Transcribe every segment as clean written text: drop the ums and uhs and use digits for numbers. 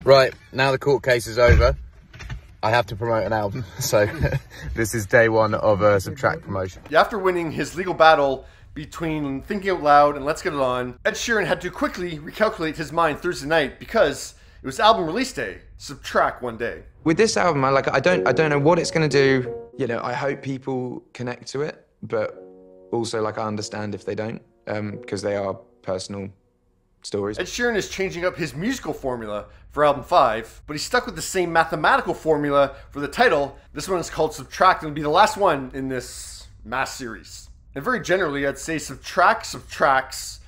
Right, now the court case is over, I have to promote an album. So this is day one of a Subtract promotion. After winning his legal battle between Thinking Out Loud and Let's Get It On, Ed Sheeran had to quickly recalculate his mind Thursday night because it was album release day. Subtract one day. With this album, I don't know what it's going to do. You know, I hope people connect to it, but also I understand if they don't, because they are personal stories. Ed Sheeran is changing up his musical formula for album 5, but he's stuck with the same mathematical formula for the title. This one is called Subtract and will be the last one in this mass series. And very generally, I'd say Subtract subtracts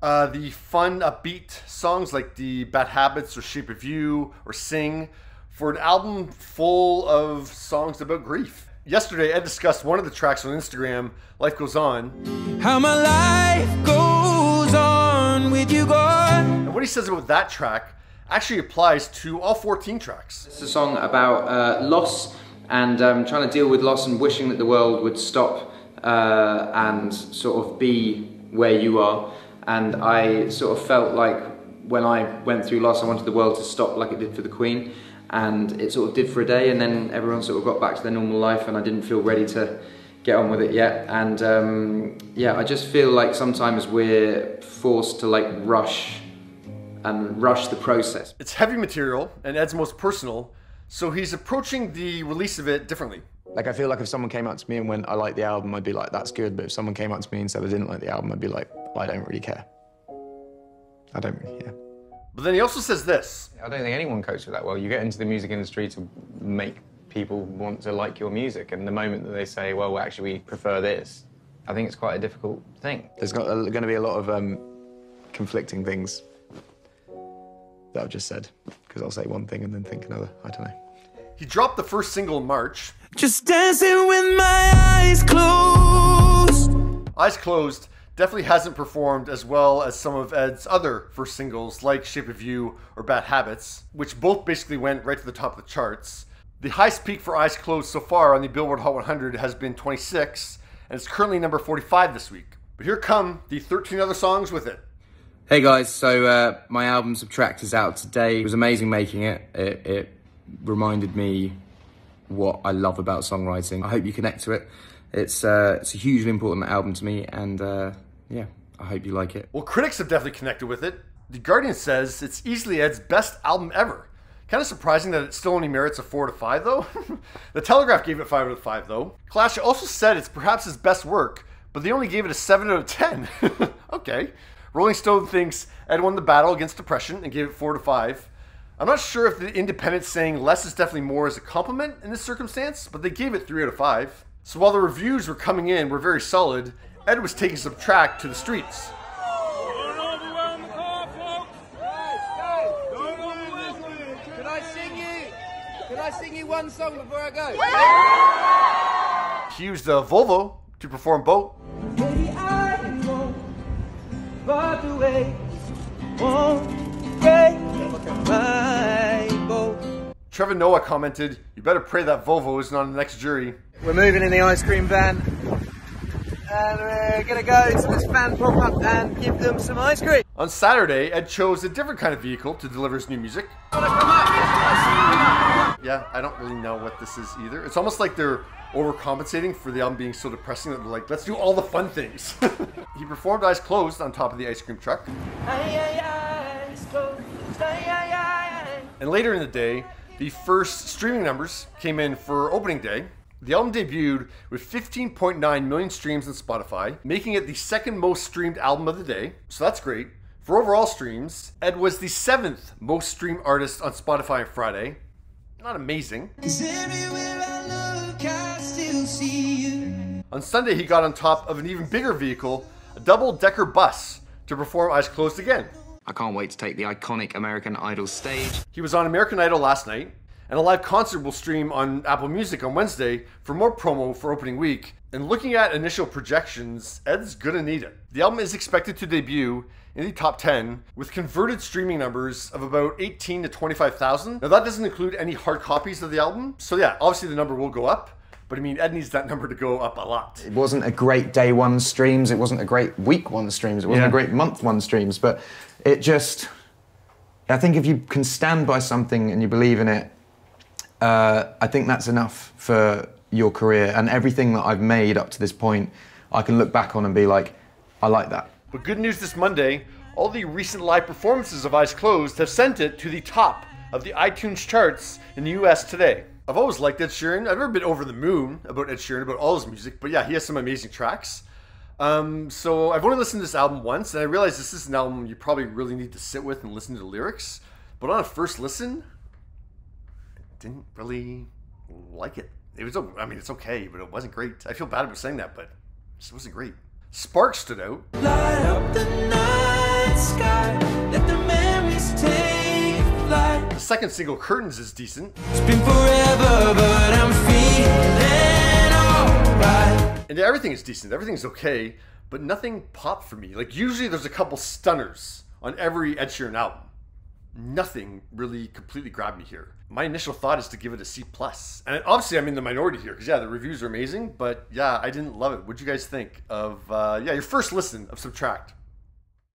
the fun, upbeat songs like the Bad Habits or Shape of You or Sing for an album full of songs about grief. Yesterday, Ed discussed one of the tracks on Instagram, Life Goes On. How my life goes on with you gone. And what he says about that track actually applies to all 14 tracks. It's a song about loss and trying to deal with loss and wishing that the world would stop and sort of be where you are. And I sort of felt like when I went through loss, I wanted the world to stop like it did for the Queen. And it sort of did for a day, and then everyone sort of got back to their normal life, and I didn't feel ready to get on with it yet. And yeah, I just feel like sometimes we're forced to rush the process. It's heavy material and Ed's most personal, so he's approaching the release of it differently. I feel like if someone came up to me and went, I like the album, I'd be like, that's good. But if someone came up to me and said I didn't like the album, I'd be like, I don't really care. I don't really care. But then he also says this. I don't think anyone copes with that well. You get into the music industry to make people want to like your music, and the moment that they say, well, actually, we prefer this, I think it's quite a difficult thing. There's going to be a lot of conflicting things that I've just said, because I'll say one thing and then think another. I don't know. He dropped the first single in March. Just dancing with my eyes closed. Eyes Closed definitely hasn't performed as well as some of Ed's other first singles like Shape of You or Bad Habits, which both basically went right to the top of the charts. The highest peak for Eyes Closed so far on the Billboard Hot 100 has been 26, and it's currently number 45 this week. But here come the 13 other songs with it. Hey guys, so my album Subtract is out today. It was amazing making it. It reminded me what I love about songwriting. I hope you connect to it. It's a hugely important album to me, and yeah, I hope you like it. Well, critics have definitely connected with it. The Guardian says it's easily Ed's best album ever. Kind of surprising that it still only merits a 4 out of 5 though. The Telegraph gave it 5 out of 5 though. Clash also said it's perhaps his best work, but they only gave it a 7 out of 10. Okay. Rolling Stone thinks Ed won the battle against depression and gave it 4 out of 5. I'm not sure if the Independent's saying less is definitely more as a compliment in this circumstance, but they gave it 3 out of 5. So while the reviews were coming in were very solid, Ed was taking Subtract to the streets. Can I sing you one song before I go? He used Volvo to perform Boat. Baby, I won't walk away, won't break my boat. Trevor Noah commented, "You better pray that Volvo isn't on the next jury." We're moving in the ice cream van, and we're gonna go to this fan pop-up and give them some ice cream. On Saturday, Ed chose a different kind of vehicle to deliver his new music. Yeah, I don't really know what this is either. It's almost like they're overcompensating for the album being so depressing that they're like, let's do all the fun things. He performed Eyes Closed on top of the ice cream truck. And later in the day, the first streaming numbers came in for opening day. The album debuted with 15.9 million streams on Spotify, making it the second most streamed album of the day. So that's great. For overall streams, Ed was the 7th most streamed artist on Spotify on Friday. Not amazing. On Sunday, he got on top of an even bigger vehicle, a double-decker bus, to perform Eyes Closed again. I can't wait to take the iconic American Idol stage. He was on American Idol last night, and a live concert will stream on Apple Music on Wednesday for more promo for opening week. And looking at initial projections, Ed's gonna need it. The album is expected to debut in the top 10 with converted streaming numbers of about 18 to 25,000. Now that doesn't include any hard copies of the album. So yeah, obviously the number will go up, but I mean, Ed needs that number to go up a lot. It wasn't a great day one streams, it wasn't a great week one streams, it wasn't a great month one streams, but it just, I think if you can stand by something and you believe in it, I think that's enough for your career. And everything that I've made up to this point, I can look back on and be like, I like that. But good news this Monday, all the recent live performances of Eyes Closed have sent it to the top of the iTunes charts in the US today. I've always liked Ed Sheeran. I've never been over the moon about Ed Sheeran, about all his music, but yeah, he has some amazing tracks. So I've only listened to this album once, and I realized this is an album you probably really need to sit with and listen to the lyrics. But on a first listen, I didn't really like it. It was, I mean, it's okay, but it wasn't great. I feel bad about saying that, but it just wasn't great. Sparks stood out. Light up the night sky, let the memories take flight. The second single, Curtains, is decent. It's been forever, but I'm feeling alright. And everything is decent. Everything's okay, but nothing popped for me. Like, usually there's a couple stunners on every Ed Sheeran album. Nothing really completely grabbed me here. My initial thought is to give it a C+. And obviously I'm in the minority here, because yeah, the reviews are amazing, but yeah, I didn't love it. What'd you guys think of, your first listen of Subtract?